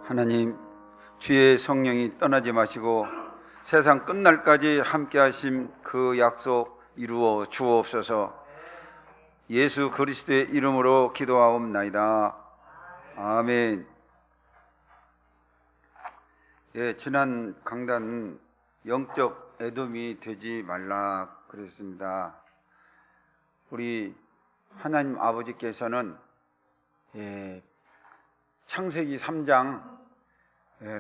하나님, 주의 성령이 떠나지 마시고 세상 끝날까지 함께 하심 그 약속 이루어 주옵소서. 예수 그리스도의 이름으로 기도하옵나이다. 아멘. 예, 지난 강단은 영적 애돔이 되지 말라 그랬습니다. 우리 하나님 아버지께서는 창세기 3장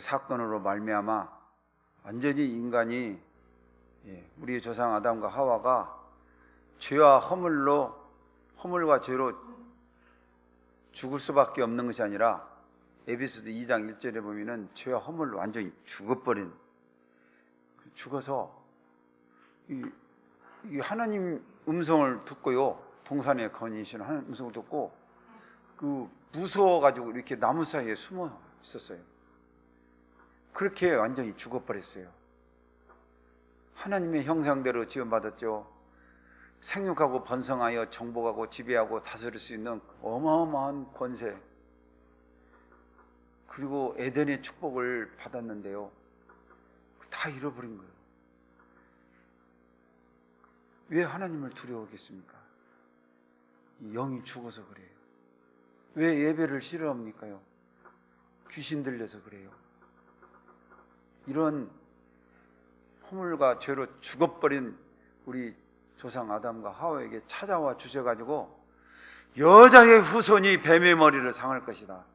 사건으로 말미암아 완전히 인간이 우리 조상 아담과 하와가 죄와 허물과 죄로 죽을 수밖에 없는 것이 아니라 에베소서 2장 1절에 보면은 죄와 허물로 완전히 죽어서 이 하나님 음성을 듣고요, 동산에 거니시는 하나님 음성을 듣고 무서워가지고 이렇게 나무 사이에 숨어 있었어요. 그렇게 완전히 죽어버렸어요. 하나님의 형상대로 지음받았죠. 생육하고 번성하여 정복하고 지배하고 다스릴 수 있는 어마어마한 권세, 그리고 에덴의 축복을 받았는데요, 다 잃어버린 거예요. 왜 하나님을 두려워하겠습니까? 영이 죽어서 그래요. 왜 예배를 싫어합니까요? 귀신 들려서 그래요. 이런 허물과 죄로 죽어버린 우리 조상 아담과 하와에게 찾아와 주셔가지고 여자의 후손이 뱀의 머리를 상할 것이다,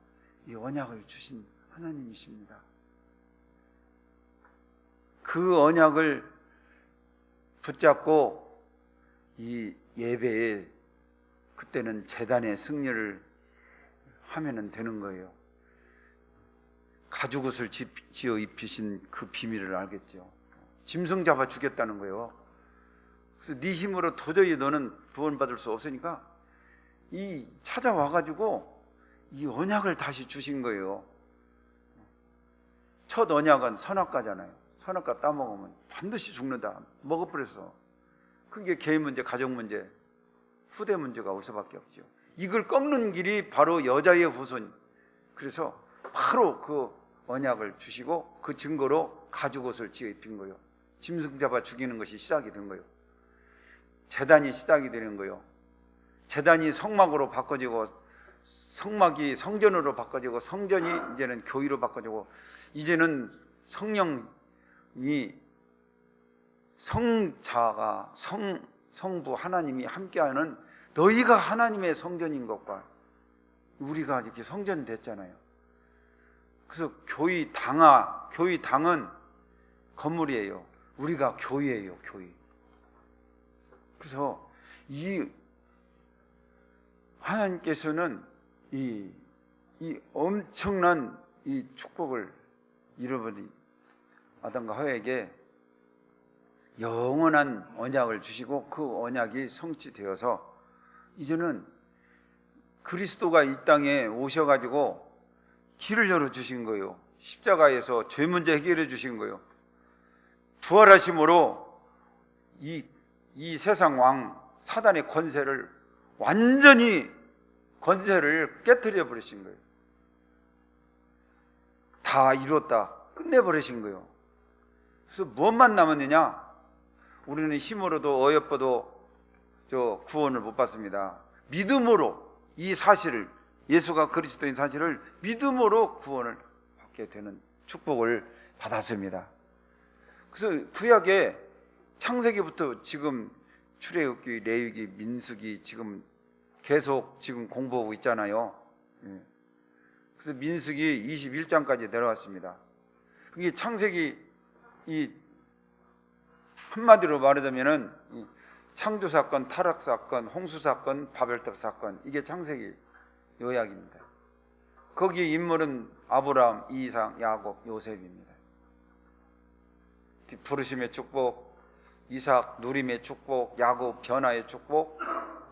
이 언약을 주신 하나님이십니다. 그 언약을 붙잡고 이 예배에, 그때는 제단의 승려를 하면은 되는 거예요. 가죽옷을 지어 입히신 그 비밀을 알겠죠. 짐승 잡아 죽였다는 거예요. 그래서 네 힘으로 도저히 너는 구원받을 수 없으니까 찾아와가지고 이 언약을 다시 주신 거예요. 첫 언약은 선악과잖아요. 선악과 따먹으면 반드시 죽는다. 먹어버렸어. 그게 개인 문제, 가족 문제, 후대 문제가 올 수밖에 없죠. 이걸 꺾는 길이 바로 여자의 후손. 그래서 바로 그 언약을 주시고 그 증거로 가죽옷을 지어 입힌 거예요. 짐승 잡아 죽이는 것이 시작이 된 거예요. 제단이 시작이 되는 거예요. 제단이 성막으로 바꿔지고, 성막이 성전으로 바꿔지고, 성전이 이제는 교회로 바꿔지고, 이제는 성령이 성부 하나님이 함께하는, 너희가 하나님의 성전인 것과 우리가 이렇게 성전 됐잖아요. 그래서 교회 당은 건물이에요. 우리가 교회예요, 교회. 그래서 이 하나님께서는 이 엄청난 이 축복을 잃어버린 아담과 하와에게 영원한 언약을 주시고, 그 언약이 성취되어서 이제는 그리스도가 이 땅에 오셔가지고 길을 열어주신 거예요. 십자가에서 죄 문제 해결해 주신 거예요. 부활하심으로 이 세상 왕 사단의 권세를 완전히 깨뜨려 버리신 거예요. 다 이뤘다, 끝내버리신 거예요. 그래서 무엇만 남았느냐? 우리는 힘으로도 어여뻐도 구원을 못 받습니다. 믿음으로 이 사실을, 예수가 그리스도인 사실을 믿음으로 구원을 받게 되는 축복을 받았습니다. 그래서 구약에 창세기부터 지금 출애굽기, 레위기, 민수기 지금 계속 공부하고 있잖아요. 그래서 민수기 21장까지 내려왔습니다. 그게 창세기, 한마디로 말하자면은 창조 사건, 타락 사건, 홍수 사건, 바벨탑 사건, 이게 창세기 요약입니다. 거기에 인물은 아브라함, 이삭, 야곱, 요셉입니다. 부르심의 축복, 이삭 누림의 축복, 야곱 변화의 축복,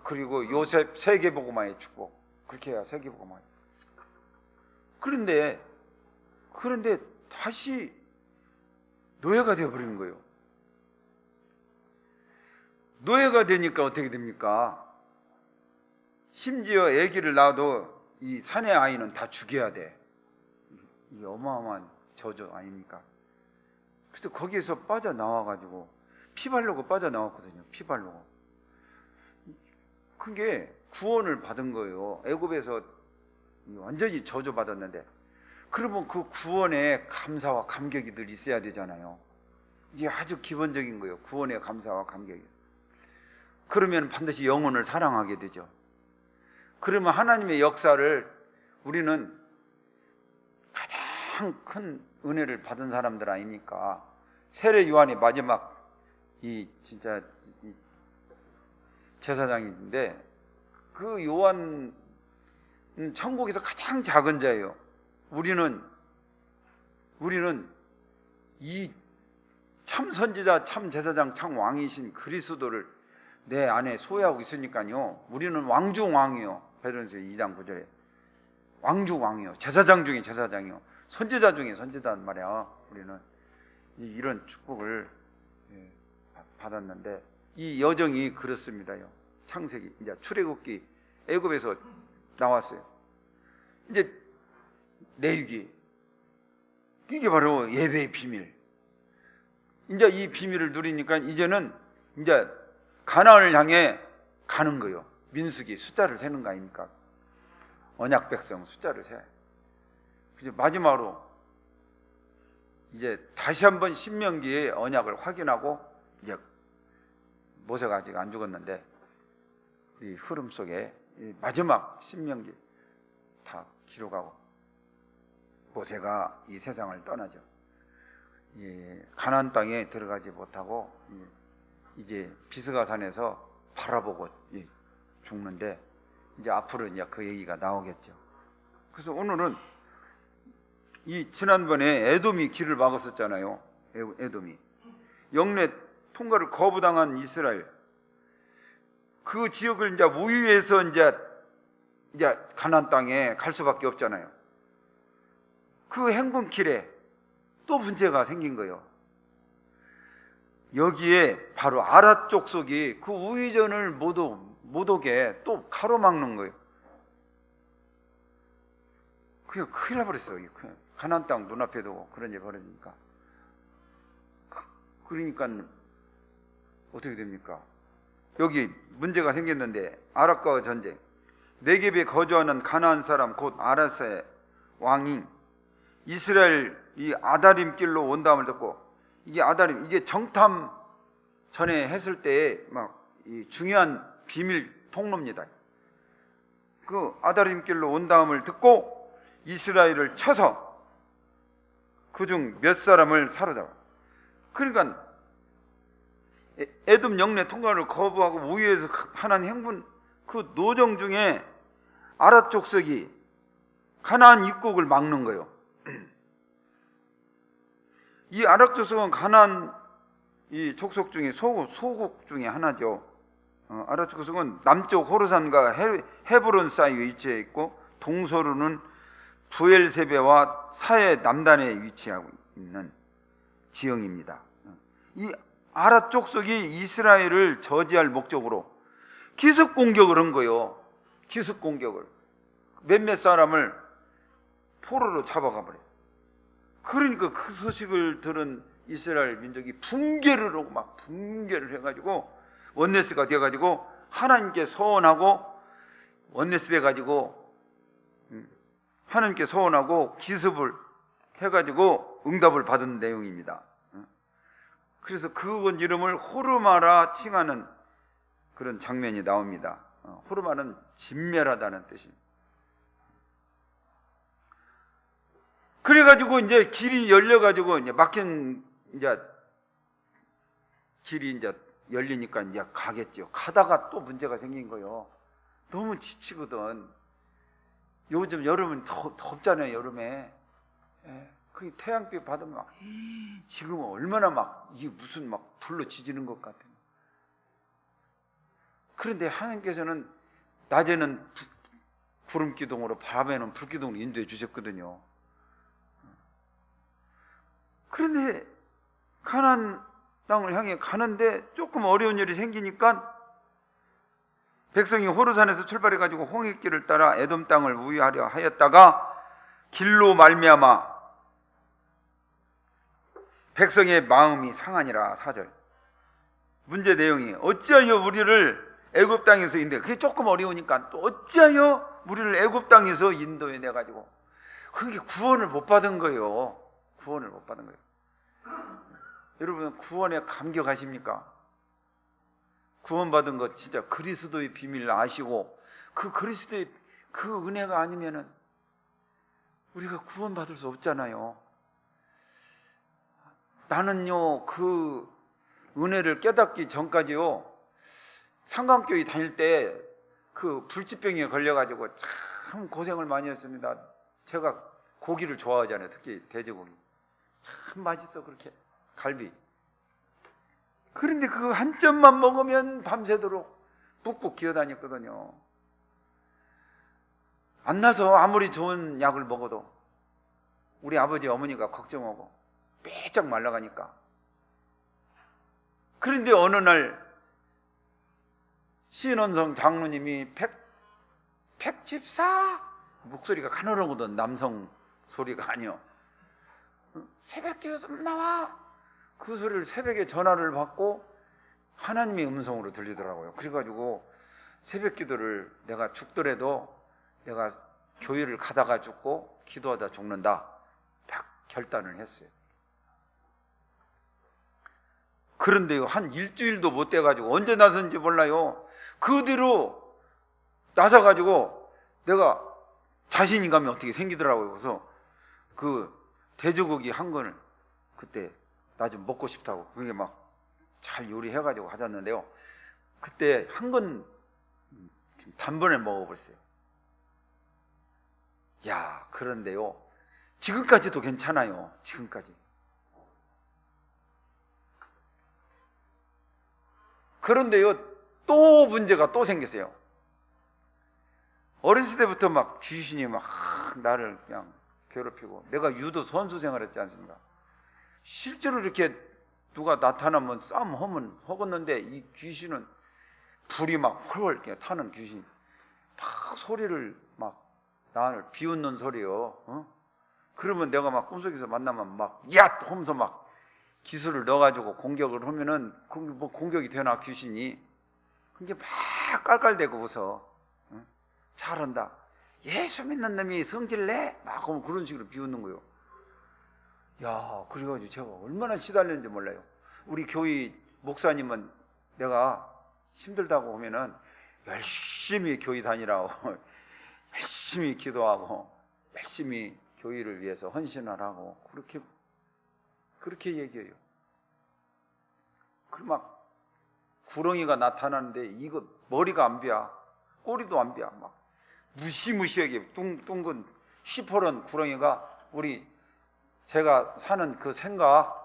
그리고 요셉 세계복음화의 축복. 그렇게 해야 세계복음화. 그런데 다시 노예가 되어버리는 거예요. 노예가 되니까 어떻게 됩니까? 심지어 아기를 낳아도 이 사내 아이는 다 죽여야 돼. 이 어마어마한 저주 아닙니까? 그래서 거기에서 빠져나와가지고 피 바르고 빠져나왔거든요. 피 바르고. 그게 구원을 받은 거예요. 애굽에서 완전히 저주받았는데, 그러면 그 구원에 감사와 감격이 늘 있어야 되잖아요. 이게 아주 기본적인 거예요. 구원의 감사와 감격이. 그러면 반드시 영혼을 사랑하게 되죠. 그러면 하나님의 역사를 우리는 가장 큰 은혜를 받은 사람들 아닙니까? 세례 요한이 마지막 진짜 제사장인데, 그 요한은 천국에서 가장 작은 자예요. 우리는 이 참 선지자, 참 제사장, 참 왕이신 그리스도를 내 안에 소유하고 있으니까요. 우리는 왕중왕이요. 베드로전서 2장 9절에 왕중왕이요. 제사장 중에 제사장이요. 선지자 중에 선지자란 말이야. 우리는 이런 축복을 받았는데, 이 여정이 그렇습니다요. 창세기, 이제 출애굽기, 애굽에서 나왔어요. 이제 레위기, 이게 바로 예배의 비밀. 이제 이 비밀을 누리니까 이제는 이제 가나안을 향해 가는 거예요. 민수기 숫자를 세는 거 아닙니까? 언약 백성 숫자를 세. 이제 마지막으로 이제 다시 한번 신명기의 언약을 확인하고, 이제 모세가 아직 안 죽었는데 이 흐름 속에 이 마지막 신명기 다 기록하고 모세가 이 세상을 떠나죠. 가나안 땅에 들어가지 못하고 이제 비스가산에서 바라보고 죽는데, 이제 앞으로 이제 그 얘기가 나오겠죠. 그래서 오늘은 이 지난번에 에돔이 길을 막았었잖아요. 에돔이 영내 통과를 거부당한 이스라엘, 그 지역을 이제 우유해서 이제 가나안 땅에 갈 수밖에 없잖아요. 그 행군길에 또 문제가 생긴 거예요. 여기에 바로 아랏 족속이 그 우회전을 못 오게 또 가로막는 거예요. 그게 큰일 나버렸어요. 가나안 땅 눈앞에 두고 그런 일이 벌어지니까. 그러니까 어떻게 됩니까? 여기 문제가 생겼는데, 아랍과 전쟁, 네겝에 거주하는 가나안 사람 곧 아라스의 왕이 이스라엘 이 아다림 길로 온다음을 듣고, 이게 아다림, 이게 정탐 전에 했을 때에 막 이 중요한 비밀 통로입니다. 그 아다림 길로 온다음을 듣고 이스라엘을 쳐서 그중 몇 사람을 사로잡아. 그러니까 에돔 영내 통과를 거부하고 우위에서 하는 행분, 그 노정 중에 아랏 족속이 가나안 입국을 막는 거예요. 이 아랍 족속은 가나안 이 족속 중에 소국 중에 하나죠. 아랍 족속은 남쪽 호르산과 헤브론 사이에 위치해 있고, 동서로는 부엘세베와 사해 남단에 위치하고 있는 지형입니다. 이 아랍 족속이 이스라엘을 저지할 목적으로 기습 공격을 한 거예요. 기습 공격을. 몇몇 사람을 포로로 잡아가 버려요. 그러니까 그 소식을 들은 이스라엘 민족이 붕괴를 하고 막 붕괴를 해가지고 원네스가 돼가지고 하나님께 서원하고, 원네스 돼가지고 하나님께 서원하고 기습을 해가지고 응답을 받은 내용입니다. 그래서 그건 이름을 호르마라 칭하는 그런 장면이 나옵니다. 호르마는 진멸하다는 뜻입니다. 그래가지고 이제 길이 열려가지고 이제 막힌 이제 길이 이제 열리니까 이제 가겠죠. 가다가 또 문제가 생긴 거예요. 너무 지치거든. 요즘 여름은 덥잖아요. 여름에. 그 태양빛 받으면 막, 지금은 얼마나 막 이게 무슨 막 불로 지지는 것 같아요. 그런데 하나님께서는 낮에는 구름 기둥으로, 밤에는 불 기둥으로 인도해 주셨거든요. 그런데 가나안 땅을 향해 가는데 조금 어려운 일이 생기니까 백성이 호르산에서 출발해 가지고 홍해길을 따라 에돔 땅을 우회하려 하였다가 길로 말미암아 백성의 마음이 상하니라. 4절 문제 내용이 어찌하여 우리를 애굽 땅에서 인도해. 그게 조금 어려우니까 또 어찌하여 우리를 애굽 땅에서 인도해 내가지고 그게 구원을 못 받은 거예요. 구원을 못 받은 거예요. 여러분 구원에 감격하십니까? 구원받은 것 진짜 그리스도의 비밀을 아시고 그 그리스도의 그 은혜가 아니면은 우리가 구원받을 수 없잖아요. 나는요 그 은혜를 깨닫기 전까지요 상강교회 다닐 때 그 불치병에 걸려가지고 참 고생을 많이 했습니다. 제가 고기를 좋아하잖아요. 특히 돼지고기 참 맛있어. 그렇게 갈비. 그런데 그 한 점만 먹으면 밤새도록 푹푹 기어다녔거든요. 안 나서 아무리 좋은 약을 먹어도 우리 아버지 어머니가 걱정하고 빼짝 말라가니까. 그런데 어느 날 신원성 장로님이 백집사 목소리가 가늘어거든. 남성 소리가 아니요. 새벽기도 좀 나와. 그 소리를 새벽에 전화를 받고 하나님의 음성으로 들리더라고요. 그래가지고 새벽기도를 내가 죽더라도 내가 교회를 가다가 죽고 기도하다 죽는다 딱 결단을 했어요. 그런데요 한 일주일도 못 돼가지고 언제 나선지 몰라요. 그 뒤로 나서가지고 내가 자신감이 어떻게 생기더라고요. 그래서 그 돼지고기 한 건을 그때 나 좀 먹고 싶다고 그게 막 잘 요리해가지고 가졌는데요. 그때 한 건 단번에 먹어버렸어요. 야, 그런데요 지금까지도 괜찮아요. 지금까지. 그런데요 또 문제가 또 생겼어요. 어렸을 때부터 막 귀신이 막 나를 그냥 괴롭히고 내가 유도 선수 생활했지 않습니까? 실제로 이렇게 누가 나타나면 싸움하면 허겄는데 이 귀신은 불이 막 훨훨 이렇게 타는 귀신 막 소리를 막 나를 비웃는 소리요. 그러면 내가 막 꿈속에서 만나면 막 야! 하면서 막 기술을 넣어가지고 공격을 하면은 뭐 공격이 되나 귀신이. 그게 막 깔깔대고 웃어. 잘한다. 예수 믿는 놈이 성질내? 막 그런 식으로 비웃는 거예요. 야, 그래가지고 제가 얼마나 시달렸는지 몰라요. 우리 교회 목사님은 내가 힘들다고 하면은 열심히 교회 다니라고 열심히 기도하고 열심히 교회를 위해서 헌신을 하고 그렇게 얘기해요. 그 막 구렁이가 나타나는데 이거 머리가 안 비야, 꼬리도 안 비야, 막 무시무시하게 둥근 시퍼런 구렁이가 제가 사는 그 생각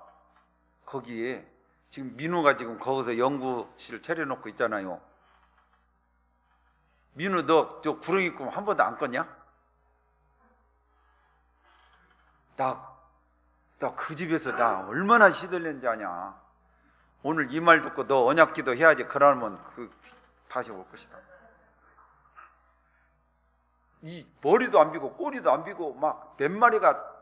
거기에 지금 민우가 지금 거기서 연구실 차려놓고 있잖아요. 민우 너 저 구렁이 꿈 한 번도 안 꿨냐? 나 그 집에서 나 얼마나 시들렸는지 아냐. 오늘 이 말 듣고 너 언약기도 해야지. 그러면 다시 올 것이다. 이 머리도 안 비고 꼬리도 안 비고 막 몇 마리가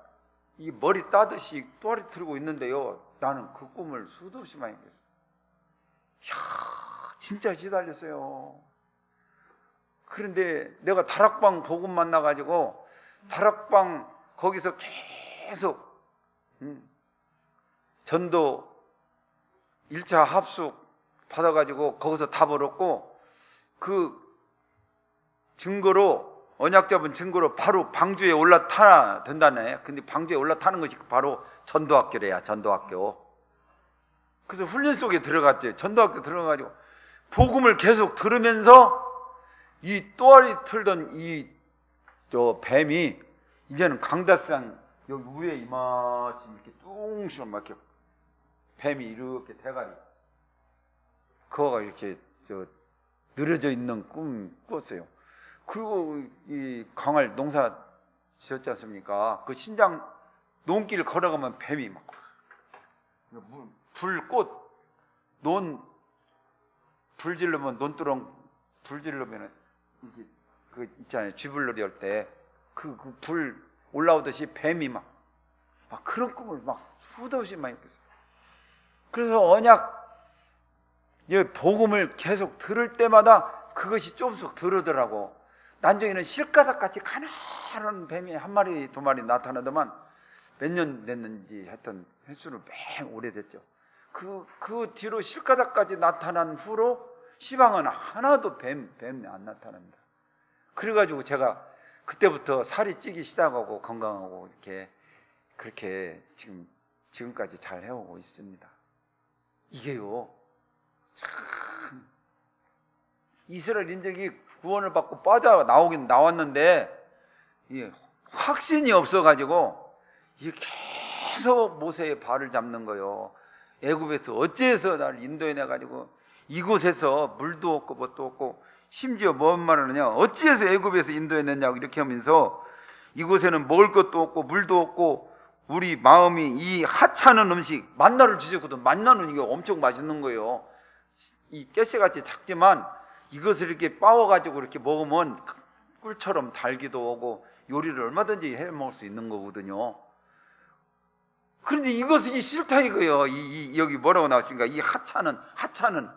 이 머리 따듯이 또아리 틀고 있는데요. 나는 그 꿈을 수도 없이 많이 꿨어요. 이야, 진짜 시달렸어요. 그런데 내가 다락방 복음 만나가지고 다락방 거기서 계속 전도 1차 합숙 받아가지고 거기서 답을 얻고 그 증거로 언약 잡은 증거로 바로 방주에 올라타야 된다네. 근데 방주에 올라타는 것이 바로 전도학교래야. 전도학교. 그래서 훈련 속에 들어갔지. 전도학교 들어가가지고 복음을 계속 들으면서 이 또아리 틀던 저 뱀이 이제는 강다산 여기 위에 이마치 이렇게 뚱시만 막 이렇게 뱀이 이렇게 대가리 그거가 이렇게 늘어져 있는 꿈 꿨어요. 그리고 이 강을 농사 지었지 않습니까? 그 신장 논길 걸어가면 뱀이 막 불꽃 불 질르면 논두렁 불 질르면 이게 그 있잖아요. 쥐불놀이 할 때 그 불 올라오듯이 뱀이 막 그런 꿈을 막 수도 없이 많이 꿨어요. 그래서 언약 복음을 계속 들을 때마다 그것이 조금씩 들으더라고. 난중에는 실가닥같이 가난한 뱀이 한 마리 두 마리 나타나더만 몇 년 됐는지 했던 횟수는 매 오래됐죠. 그 뒤로 실가닥까지 나타난 후로 시방은 하나도 뱀이 안 나타납니다. 그래가지고 제가 그때부터 살이 찌기 시작하고 건강하고 이렇게 그렇게 지금까지 잘 해오고 있습니다. 이게요, 참 이스라엘 인적이 구원을 받고 빠져 나오긴 나왔는데 이게 확신이 없어가지고 이게 계속 모세의 발을 잡는 거요. 애굽에서 어찌해서 나를 인도해내가지고 이곳에서 물도 없고 뭣도 없고, 심지어 뭔 말을 하냐, 어찌해서 애굽에서 인도해냈냐고 이렇게 하면서 이곳에는 먹을 것도 없고 물도 없고 우리 마음이 이 하찮은 음식, 만나를 주셨거든. 만나는 이게 엄청 맛있는 거예요. 이 깨새같이 작지만 이것을 이렇게 빻아가지고 이렇게 먹으면 꿀처럼 달기도 하고 요리를 얼마든지 해 먹을 수 있는 거거든요. 그런데 이것이 싫다 이거예요. 여기 뭐라고 나왔습니까? 이 하찮은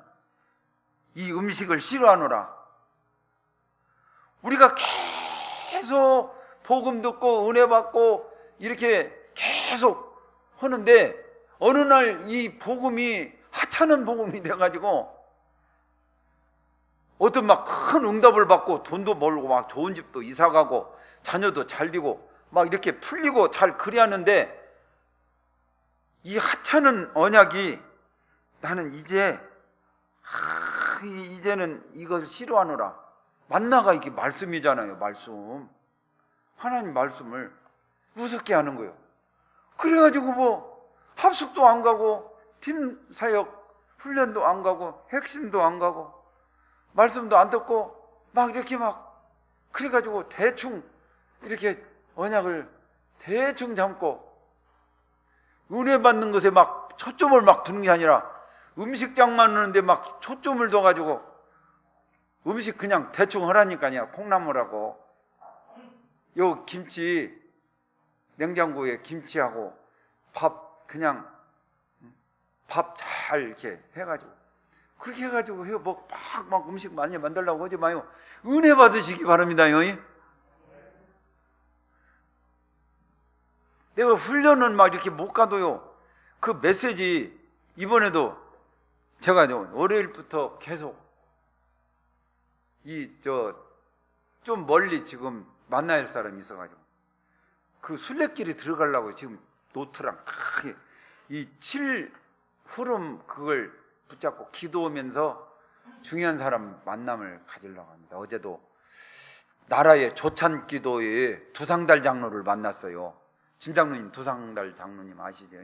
이 음식을 싫어하노라. 우리가 계속 복음 듣고 은혜 받고 이렇게 계속 하는데 어느 날 이 복음이 하찮은 복음이 돼가지고 어떤 막 큰 응답을 받고 돈도 벌고 막 좋은 집도 이사가고 자녀도 잘 되고 막 이렇게 풀리고 잘 그리하는데, 이 하찮은 언약이 나는 이제는 이걸 싫어하노라. 만나가 이게 말씀이잖아요. 말씀, 하나님 말씀을 우습게 하는 거예요. 그래가지고 뭐 합숙도 안 가고 팀 사역 훈련도 안 가고 핵심도 안 가고 말씀도 안 듣고 막 이렇게 막 그래가지고 대충 이렇게 언약을 대충 잡고 은혜 받는 것에 막 초점을 막 두는 게 아니라 음식장만 하는데 막 초점을 둬가지고 음식 그냥 대충 하라니까요. 콩나물하고 요 김치, 냉장고에 김치하고 밥 그냥 밥 잘 이렇게 해가지고 그렇게 해가지고 해요. 막 음식 많이 만들려고 하지 마요. 은혜 받으시기 바랍니다요. 내가 훈련은 막 이렇게 못 가도요, 그 메시지 이번에도 제가 월요일부터 계속 좀 멀리 지금 만나야 할 사람이 있어가지고 그 순례길에 들어가려고 지금 노트랑 이 7흐름 그걸 붙잡고 기도하면서 중요한 사람 만남을 가지려고 합니다. 어제도 나라의 조찬 기도에 두상달 장로를 만났어요. 진장로님, 두상달 장로님 아시죠?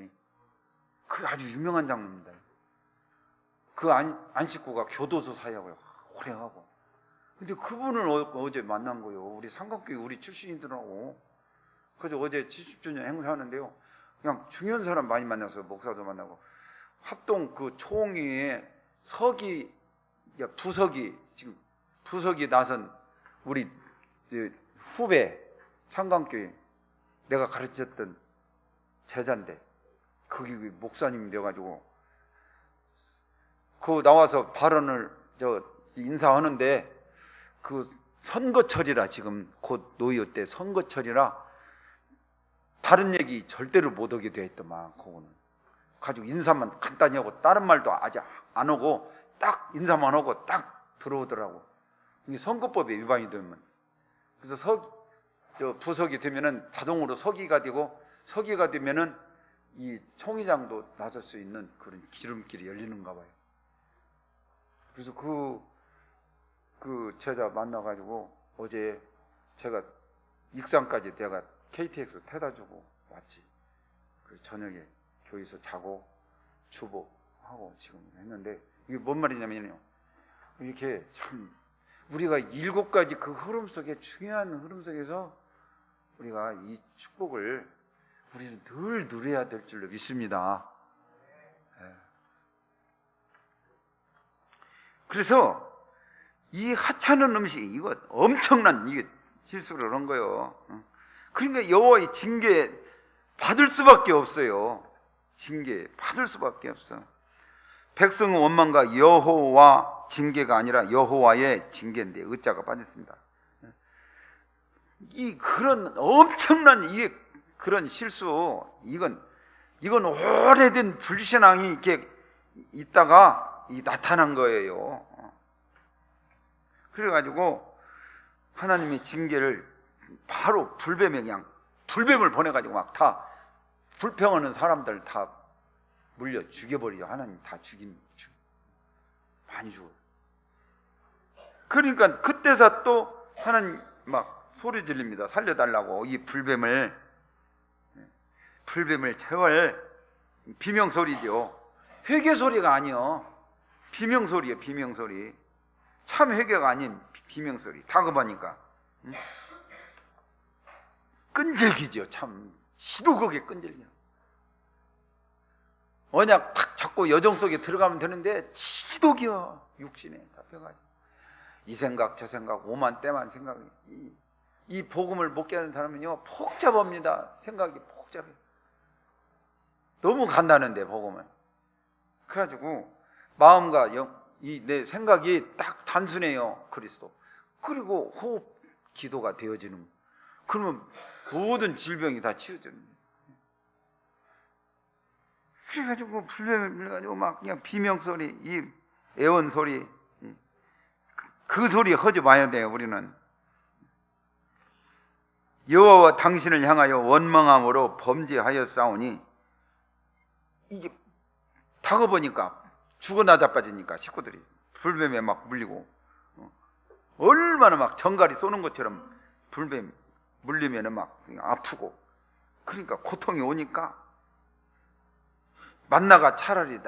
그 아주 유명한 장로입니다. 그 안식구가 교도소 사역을 오래 하고, 근데 그분을 어제 만난 거예요. 우리 상관교회 우리 출신이더라고. 그래서 어제 70주년 행사하는데요, 그냥 중요한 사람 많이 만났어요. 목사도 만나고, 합동 그 총회에 지금 부석이 나선 우리 후배 상관교회 내가 가르쳤던 제자인데 거기 목사님이 돼가지고 그 나와서 발언을 인사하는데, 그 선거철이라 지금 곧 노여 때 선거철이라 다른 얘기 절대로 못 하게 돼 있더만. 그거는 가지고 인사만 간단히 하고 다른 말도 아직 안 하고 딱 인사만 하고 딱 들어오더라고. 이게 선거법에 위반이 되면. 그래서 부석이 되면은 자동으로 서기가 되고, 서기가 되면은 이 총회장도 나설 수 있는 그런 기름길이 열리는가 봐요. 그래서 그 제자 만나가지고 어제 제가 익산까지 내가 KTX 태다 주고 왔지. 그 저녁에 교회에서 자고 주보하고 지금 했는데, 이게 뭔 말이냐면요, 이렇게 참 우리가 7가지 그 흐름 속에, 중요한 흐름 속에서 우리가 이 축복을 우리는 늘 누려야 될 줄로 믿습니다. 그래서 이 하찮은 음식, 이거 엄청난 이게 실수를 한 거예요. 그러니까 여호와의 징계 받을 수밖에 없어요. 징계 받을 수밖에 없어. 백성의 원망과 여호와 징계가 아니라 여호와의 징계인데 의자가 빠졌습니다. 이 그런 엄청난 이 그런 실수, 이건 오래된 불신앙이 이렇게 있다가 나타난 거예요. 그래가지고 하나님의 징계를 바로 불뱀에 그냥 불뱀을 보내가지고 막 다 불평하는 사람들 다 물려 죽여버리죠. 하나님 다 많이 죽어요. 그러니까 그때서 또 하나님 막 소리 질립니다. 살려달라고. 이 불뱀을 제발, 비명소리죠. 회개소리가 아니요, 비명소리예요. 비명소리. 참 회개가 아닌 비명소리. 다급하니까 끈질기죠. 참 시도극에 끈질겨. 언약 탁 잡고 여정 속에 들어가면 되는데 지독이요. 육신에 잡혀가지고 이 생각 저 생각 오만 때만 생각이, 이 복음을 못 깨는 사람은요 복잡합니다. 생각이 복잡해요. 너무 간다는데 복음은. 그래가지고 마음과 내 생각이 딱 단순해요. 그리스도. 그리고 호흡 기도가 되어지는. 그러면 모든 질병이 다 치유되는 거예요. 그래가지고 불뱀을 가지고 막 그냥 비명소리, 이 애원소리, 그 소리 하지 마야 돼요. 우리는 여호와와 당신을 향하여 원망함으로 범죄하였사오니, 이게 다가보니까 죽어나 자빠지니까 식구들이 불뱀에 막 물리고, 얼마나 막 정갈이 쏘는 것처럼 불뱀 물리면은 막 아프고, 그러니까 고통이 오니까 만나가 차라리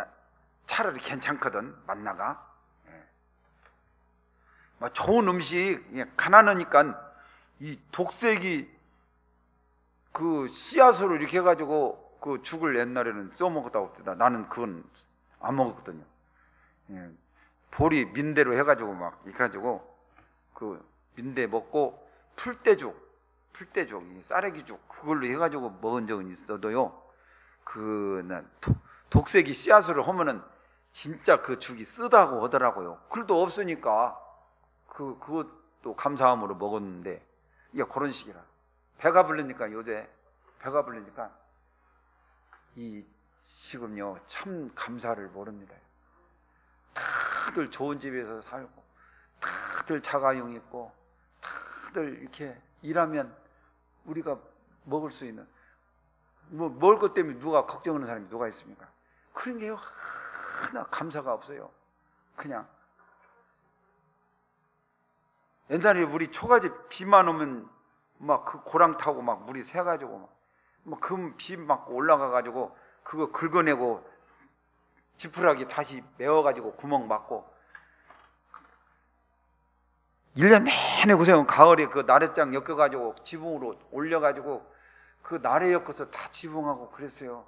괜찮거든. 만나가 좋은 음식, 가난하니까 이 독색이 그 씨앗으로 이렇게 해가지고 그 죽을 옛날에는 써먹었다고 합니다. 나는 그건 안 먹었거든요. 보리 민대로 해가지고 막 이렇게 해가지고 그 민대 먹고 풀떼죽, 쌀래기죽 그걸로 해가지고 먹은 적은 있어도요. 독색이 씨앗으로 하면은 진짜 그 죽이 쓰다고 하더라고요. 그래도 없으니까 그것도 감사함으로 먹었는데, 그런 식이라. 배가 부르니까 요새 배가 부르니까 지금요 참 감사를 모릅니다. 다들 좋은 집에서 살고, 다들 자가용 있고, 다들 이렇게 일하면 우리가 먹을 수 있는, 먹을 것 때문에 누가 걱정하는 사람이 누가 있습니까? 그런 게 하나 감사가 없어요. 그냥 옛날에 우리 초가집 비만 오면 막 그 고랑 타고 막 물이 새가지고 막 그 비 맞고 올라가가지고 그거 긁어내고 지푸라기 다시 메워가지고 구멍 막고 1년 내내 고생하고, 가을에 그 나래장 엮여가지고 지붕으로 올려가지고 그 나래 엮어서 다 지붕하고 그랬어요.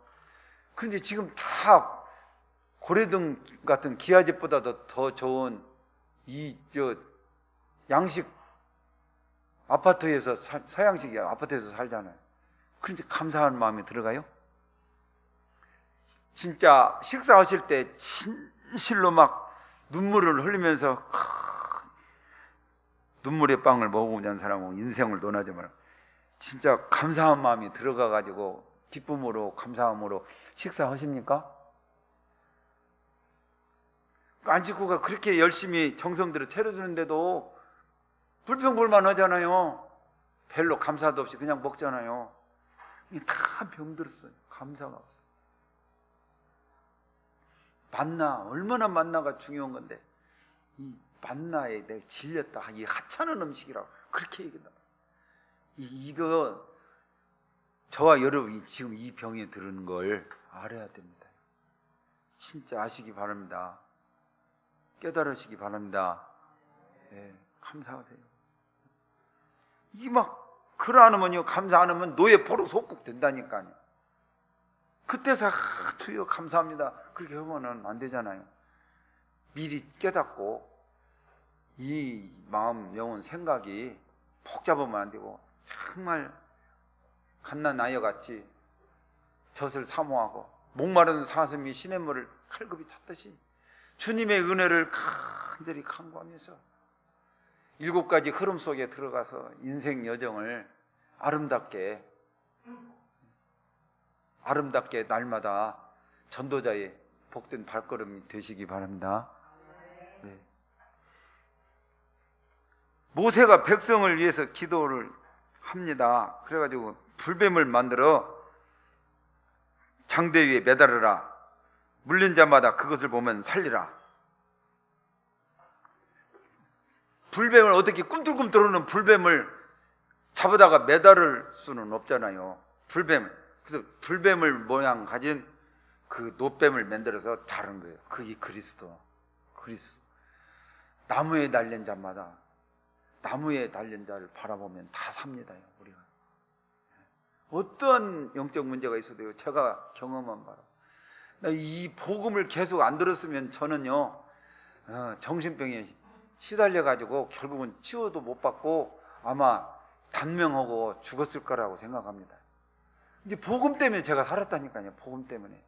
그런데 지금 다 고래등 같은 기아집보다도 더 좋은 양식 아파트에서 서양식 아파트에서 살잖아요. 그런데 감사하는 마음이 들어가요? 진짜 식사하실 때 진실로 막 눈물을 흘리면서 눈물의 빵을 먹어보자는 사람은 인생을 논하지 말고 진짜 감사한 마음이 들어가가지고 기쁨으로 감사함으로 식사하십니까? 안식구가 그렇게 열심히 정성 들여 차려주는데도 불평불만 하잖아요. 별로 감사도 없이 그냥 먹잖아요. 다 병들었어요. 감사가 없어요. 만나, 얼마나 만나가 중요한 건데, 이 만나에 내가 질렸다, 이 하찮은 음식이라고 그렇게 얘기한다. 이거 저와 여러분이 지금 이 병에 들은 걸 알아야 됩니다. 진짜 아시기 바랍니다. 깨달으시기 바랍니다. 감사하세요. 그러 않으면요, 감사 안 하면 노예 포로 속국 된다니까요. 그때서 주여 감사합니다 그렇게 하면은 안 되잖아요. 미리 깨닫고 이 마음, 영혼, 생각이 복잡하면 안 되고, 정말 갓난 아이같이 젖을 사모하고 목마른 사슴이 시냇물을 칼급히 찾듯이 주님의 은혜를 간절히 간구하면서 7가지 흐름 속에 들어가서 인생 여정을 아름답게 날마다 전도자의 복된 발걸음이 되시기 바랍니다. 네. 모세가 백성을 위해서 기도를 합니다. 그래가지고 불뱀을 만들어 장대 위에 매달으라. 물린 자마다 그것을 보면 살리라. 불뱀을 어떻게 꿈틀꿈틀 오는 불뱀을 잡아다가 매달을 수는 없잖아요. 그래서 불뱀을 모양 가진 그 노뱀을 만들어서 다른 거예요. 그게 그리스도. 나무에 달린 자마다 나무에 달린 자를 바라보면 다 삽니다요. 우리가 어떠한 영적 문제가 있어도요, 제가 경험한 바로 이 복음을 계속 안 들었으면 저는요 정신병에 시달려 가지고 결국은 치료도 못 받고 아마 단명하고 죽었을 거라고 생각합니다. 이제 복음 때문에 제가 살았다니까요. 복음 때문에.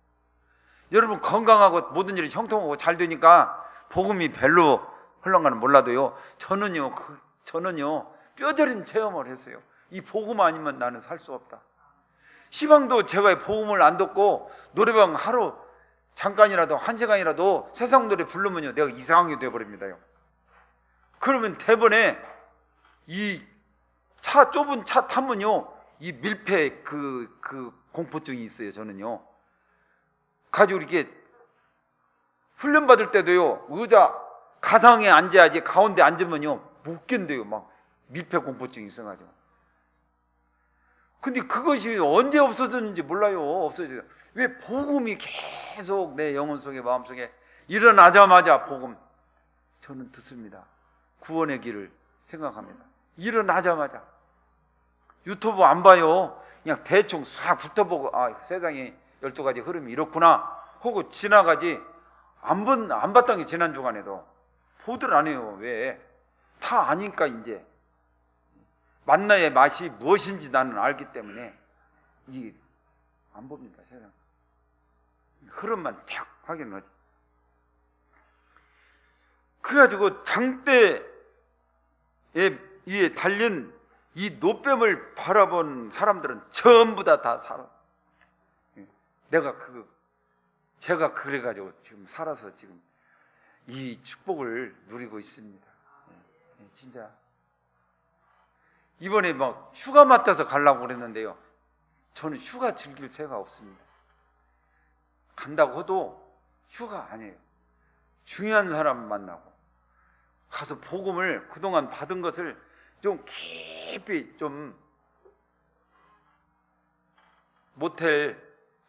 여러분 건강하고 모든 일이 형통하고 잘 되니까 복음이 별로 흘러가는 몰라도요, 저는요 뼈저린 체험을 했어요. 이 복음 아니면 나는 살 수 없다. 시방도 제가 복음을 안 듣고 노래방 하루 잠깐이라도 1시간이라도 세상 노래 부르면요 내가 이상하게 돼버립니다요. 그러면 대번에 이 좁은 차 타면요 이 밀폐 그 공포증이 있어요. 저는요 가지고 이렇게 훈련 받을 때도요 의자 가상에 앉아야지 가운데 앉으면요 못 견뎌요. 막 밀폐 공포증이 있어가지고. 근데 그것이 언제 없어졌는지 몰라요. 없어져요. 왜 복음이 계속 내 영혼 속에 마음 속에 일어나자마자 복음 저는 듣습니다. 구원의 길을 생각합니다. 일어나자마자 유튜브 안 봐요. 그냥 대충 싹 훑어보고 세상에 12가지 흐름이 이렇구나 하고 지나가지. 안 봤던 게 지난 주간에도 보들 안 해요. 왜? 다 아니까. 이제 만나의 맛이 무엇인지 나는 알기 때문에 이게 안 봅니다. 세상 흐름만 쫙 확인하지. 그래가지고 장대 위에 달린 이 노뱀을 바라본 사람들은 전부 다 살아. 제가 그래가지고 지금 살아서 지금 이 축복을 누리고 있습니다. 진짜 이번에 막 휴가 맡아서 가려고 그랬는데요, 저는 휴가 즐길 새가 없습니다. 간다고 해도 휴가 아니에요. 중요한 사람 만나고 가서 복음을 그동안 받은 것을 좀 깊이 좀 모텔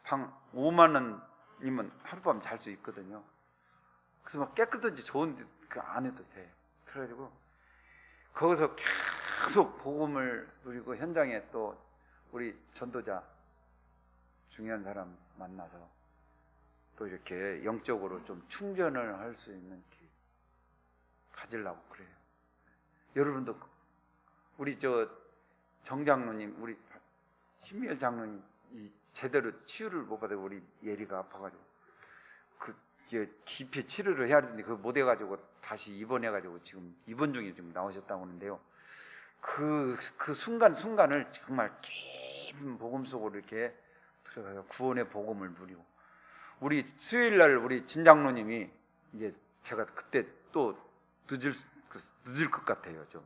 방 5만 원이면 하룻밤 잘 수 있거든요. 그래서 막 깨끗한지 좋은데 그 안 해도 돼. 그래가지고 거기서 계속 복음을 누리고 현장에 또 우리 전도자 중요한 사람 만나서 또 이렇게 영적으로 좀 충전을 할 수 있는 길 가지려고 그래요. 여러분도 우리 정 장로님, 우리 신미열 장로님 제대로 치유를 못 받아요. 우리 예리가 아파가지고 깊이 치료를 해야 되는데 그거 못 해가지고 다시 입원해가지고 지금 입원 중에 지금 나오셨다고 하는데요. 그 순간을 정말 깊은 복음 속으로 이렇게 들어가서 구원의 복음을 누리고, 우리 수요일날 우리 진 장로님이 이제 제가 그때 또 늦을 것 같아요. 좀.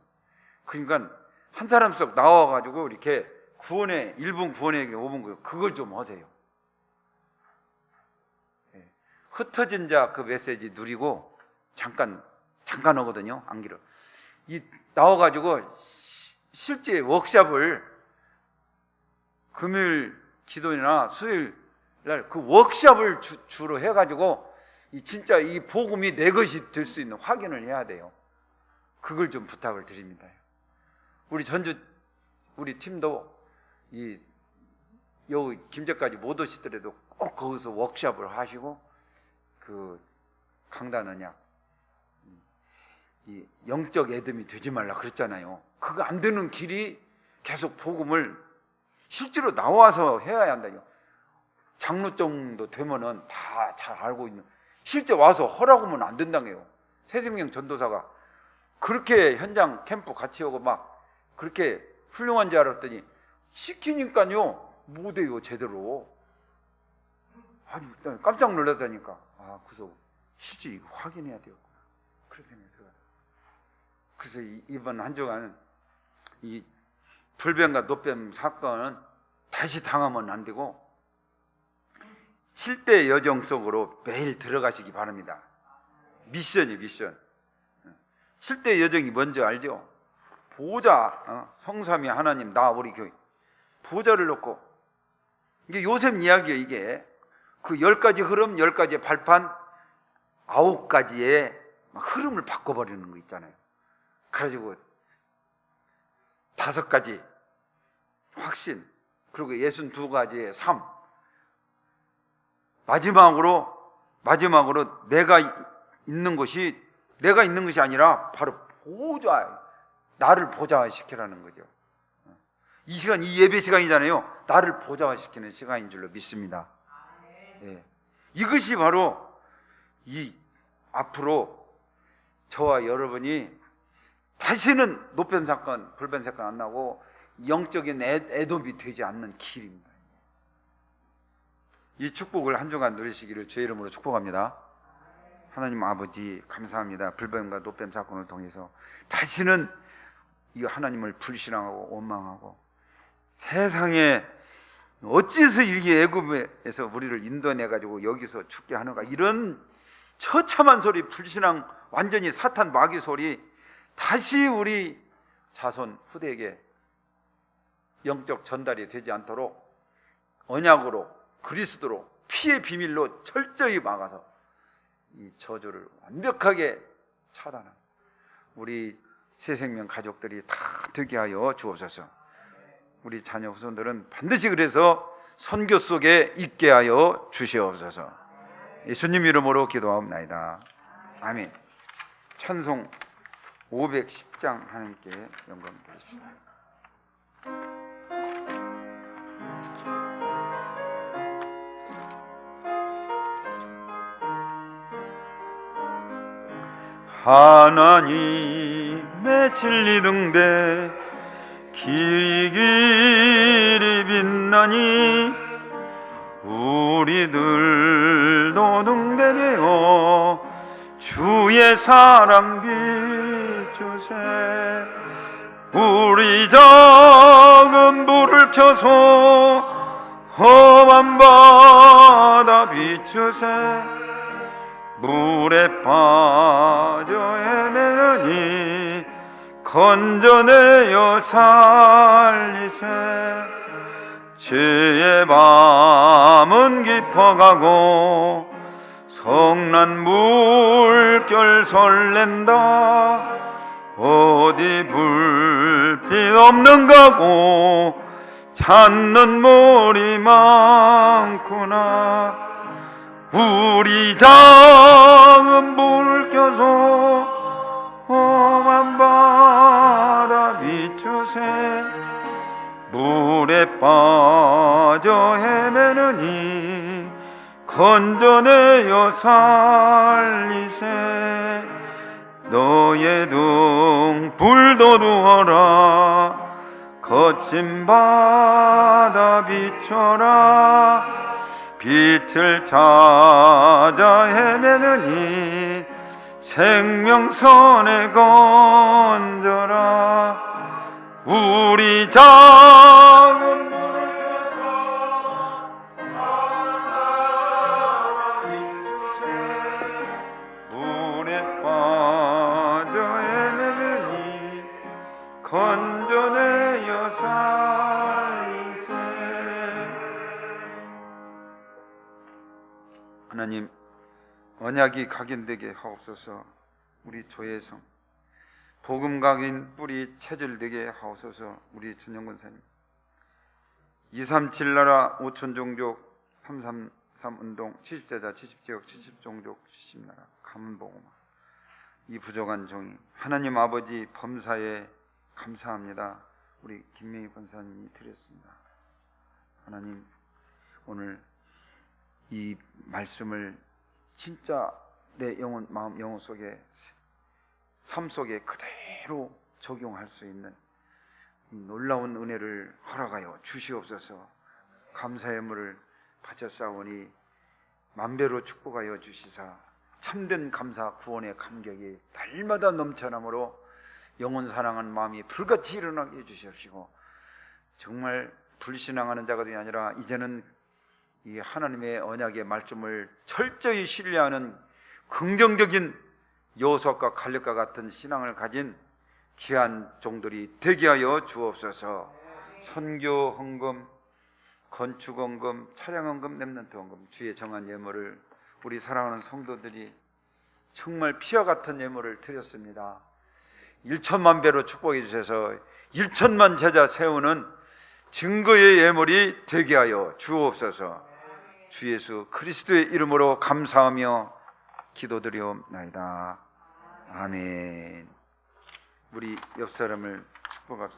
그러니까 한 사람 씩 나와가지고 이렇게 구원의 1분 구원의 5분 그걸 좀 하세요. 흩어진 자 그 메시지 누리고 잠깐 하거든요. 안 길어. 나와가지고 실제 워크숍을 금요일 기도나 수요일 날 그 워크숍을 주로 해가지고 진짜 이 복음이 내 것이 될 수 있는 확인을 해야 돼요. 그걸 좀 부탁을 드립니다. 우리 우리 팀도 여기 김제까지 못 오시더라도 꼭 거기서 워크숍을 하시고 그 강단 언약 이 영적 애덤이 되지 말라 그랬잖아요. 그거 안 되는 길이 계속 복음을 실제로 나와서 해야 한다요. 장로 정도 되면은 다 잘 알고 있는 실제 와서 허락하면 안 된다고요. 새생명 전도사가 그렇게 현장 캠프 같이 오고 막 그렇게 훌륭한 줄 알았더니 시키니까요 못해요 제대로. 아니 깜짝 놀랐다니까. 아 그래서 실제 이거 확인해야 되겠구나 그런 생각이 들어요. 그래서 이번 한 주간은 이 불뱀과 노뱀 사건은 다시 당하면 안 되고 7대 여정 속으로 매일 들어가시기 바랍니다. 미션이 미션. 7대 여정이 뭔지 알죠? 보호자, 성삼위 하나님, 나 우리 교회 보호자를 놓고 이게 요셉 이야기예요. 이게 그 10가지 흐름, 10가지의 발판, 9가지의 흐름을 바꿔버리는 거 있잖아요. 그래가지고 5가지 확신, 그리고 62가지의 삶, 마지막으로 내가 있는 것이 아니라 바로 보호자, 나를 보좌시키라는 거죠. 이 시간, 이 예배 시간이잖아요. 나를 보좌시키는 시간인 줄로 믿습니다. 예. 이것이 바로 이 앞으로 저와 여러분이 다시는 노뱀 사건, 불뱀 사건 안 나고 영적인 애돔이 되지 않는 길입니다. 이 축복을 한 주간 누리시기를 주의 이름으로 축복합니다. 하나님 아버지 감사합니다. 불뱀과 노뱀 사건을 통해서 다시는 이 하나님을 불신앙하고 원망하고 세상에 어찌해서 이게 애굽에서 우리를 인도해가지고 여기서 죽게 하는가, 이런 처참한 소리, 불신앙, 완전히 사탄 마귀 소리 다시 우리 자손 후대에게 영적 전달이 되지 않도록 언약으로 그리스도로 피의 비밀로 철저히 막아서 이 저주를 완벽하게 차단하는 우리 새생명 가족들이 다 되게 하여 주옵소서. 우리 자녀 후손들은 반드시 그래서 선교 속에 있게 하여 주시옵소서. 예수님 이름으로 기도하옵나이다. 아멘. 찬송 510장 하나님께 영광 드리십시오. 하나님의 진리 등대 길이 빛나니 우리들도 등대되어 주의 사랑 비추세. 우리 작은 불을 켜서 험한 바다 비추세. 물에 빠져 헤매느니 건져내어 살리세. 죄의 밤은 깊어가고 성난 물결 설렌다. 어디 불빛 없는가고 찾는 물이 많구나. 우리 작은 불을 켜서 험한 바다 비추세. 물에 빠져 헤매느니 건져내어 살리세. 너의 등불도 두어라. 거친 바다 비춰라. 빛을 찾아 헤매느니 생명선에 건져라. 우리 작은 불을 켜서 물에 빠져 헤매느니 건져내어 살리세. 하나님, 언약이 각인되게 하옵소서. 우리 조혜성 복음 각인 뿌리 체질되게 하옵소서. 우리 전영권사님 237 나라 5천 종족 333 운동 70제자 70지역 70종족 70나라 가문복음 이 부족한 종이 하나님 아버지 범사에 감사합니다. 우리 김명희 권사님이 드렸습니다. 하나님, 오늘 이 말씀을 진짜 내 영혼, 마음, 영혼 속에, 삶 속에 그대로 적용할 수 있는 놀라운 은혜를 허락하여 주시옵소서. 감사의 물을 바쳤사오니 만배로 축복하여 주시사 참된 감사 구원의 감격이 날마다 넘쳐나므로 영혼 사랑하는 마음이 불같이 일어나게 해주시옵시고, 정말 불신앙하는 자가 아니라 이제는 이 하나님의 언약의 말씀을 철저히 신뢰하는 긍정적인 요셉과 갈렙과 같은 신앙을 가진 귀한 종들이 되게 하여 주옵소서. 선교 헌금, 건축 헌금, 차량 헌금, 렘넌트 헌금, 주의 정한 예물을 우리 사랑하는 성도들이 정말 피와 같은 예물을 드렸습니다. 1천만 배로 축복해 주셔서 1천만 제자 세우는 증거의 예물이 되게 하여 주옵소서. 주 예수 그리스도의 이름으로 감사하며 기도드리옵나이다. 아멘. 우리 옆 사람을 축복합시다.